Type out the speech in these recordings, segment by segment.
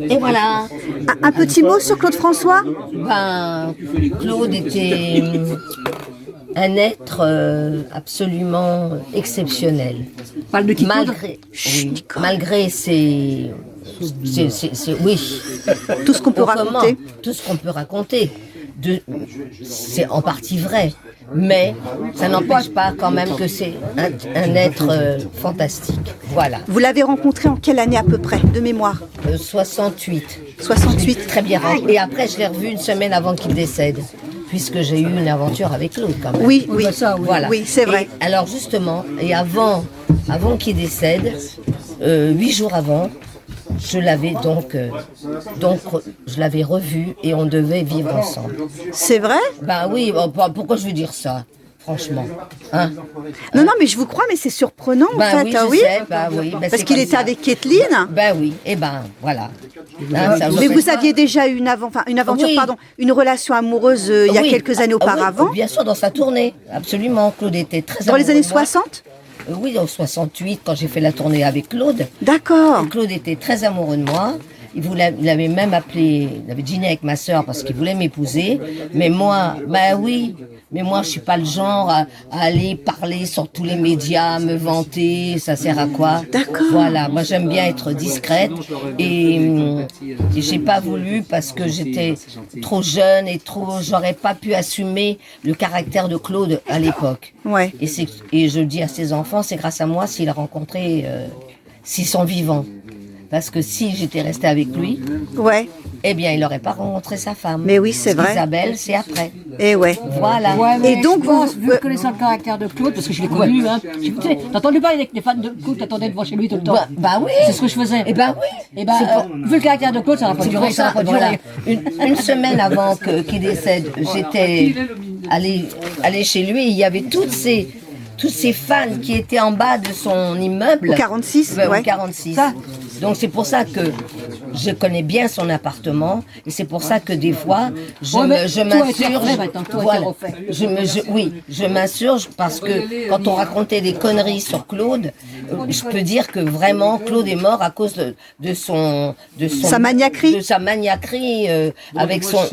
Et voilà. Un petit mot sur Claude François? Ben, Claude était un être absolument exceptionnel. Parle de qui, Claude? Malgré ses... oui. Tout ce qu'on peut raconter. Tout ce qu'on peut raconter. C'est en partie vrai. Mais ça n'empêche pas quand même que c'est un être fantastique. Voilà. Vous l'avez rencontré en quelle année à peu près, de mémoire? 68. 68. Très bien. Et après, je l'ai revu une semaine avant qu'il décède, puisque j'ai eu une aventure avec Claude quand même. Oui, oui, voilà. Oui, c'est vrai. Et alors justement, et avant qu'il décède, 8 jours avant, je l'avais donc je l'avais revu et on devait vivre ensemble. C'est vrai? Ben oui, pourquoi je veux dire ça, franchement, hein? Non, mais je vous crois, mais c'est surprenant en fait. Oui, je sais, oui. Parce qu'il était avec Kathleen. Ben oui, et ben voilà. Mais vous aviez déjà eu une aventure, Oui. pardon, une relation amoureuse il y a quelques années auparavant. Oui, bien sûr, dans sa tournée, absolument. Claude était très Dans amoureux les années de moi. 60? Oui, en 68, quand j'ai fait la tournée avec Claude. D'accord. Claude était très amoureux de moi. Il avait même appelé, il avait dîné avec ma sœur parce qu'il voulait m'épouser. Mais moi, je suis pas le genre à aller parler sur tous les médias, me vanter, ça sert à quoi? D'accord. Voilà, moi j'aime bien être discrète et j'ai pas voulu parce que j'étais trop jeune et j'aurais pas pu assumer le caractère de Claude à l'époque. Ouais. Et je dis à ses enfants, c'est grâce à moi s'il a rencontré, s'ils sont vivants. Parce que si j'étais restée avec lui, ouais. Eh bien, il n'aurait pas rencontré sa femme. Mais oui, c'est vrai. Isabelle, c'est après. Et ouais. Voilà. Ouais, et donc, vu connaissant le caractère de Claude, parce que je l'ai connu, hein. Tu sais, t'as entendu parler avec les fans de Claude, t'attendais devant chez lui tout le temps. Bah oui. C'est ce que je faisais. Eh ben oui. Et vu le caractère de Claude, ça n'a pas duré. Ça n'a pas duré. Une semaine avant qu'il décède, j'étais allée chez lui. Il y avait tous ces fans qui étaient en bas de son immeuble. Au 46, Au 46. Donc c'est pour ça que je connais bien son appartement et c'est pour ça que des fois je m'insurge. Voilà. Je m'insurge parce que quand on racontait des conneries sur Claude, je peux dire que vraiment Claude est mort à cause de sa maniaquerie. De sa maniaquerie avec son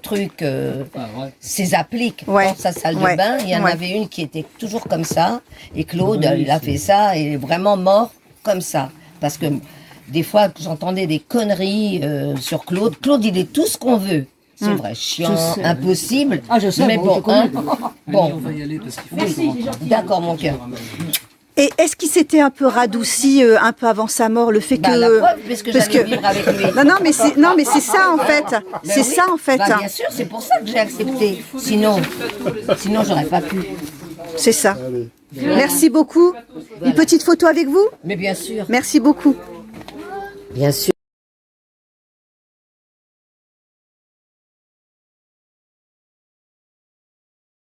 truc, ses appliques dans sa salle de bain. Il y en avait une qui était toujours comme ça et Claude il a fait ça et est vraiment mort comme ça. Parce que des fois, j'entendais des conneries sur Claude. Claude, il est tout ce qu'on veut. C'est vrai, chiant, impossible. Ah, je sais, mais bon, On va y aller parce qu'il faut. Merci, d'accord, mon cœur. Et est-ce qu'il s'était un peu radouci un peu avant sa mort, le fait que la preuve, puisque j'allais vivre avec lui. Non, mais c'est ça en fait. C'est ça en fait. Bien sûr, c'est pour ça que j'ai accepté. Sinon, j'aurais pas pu. C'est ça. Merci beaucoup. Une petite photo avec vous? Mais bien sûr. Merci beaucoup. Bien sûr.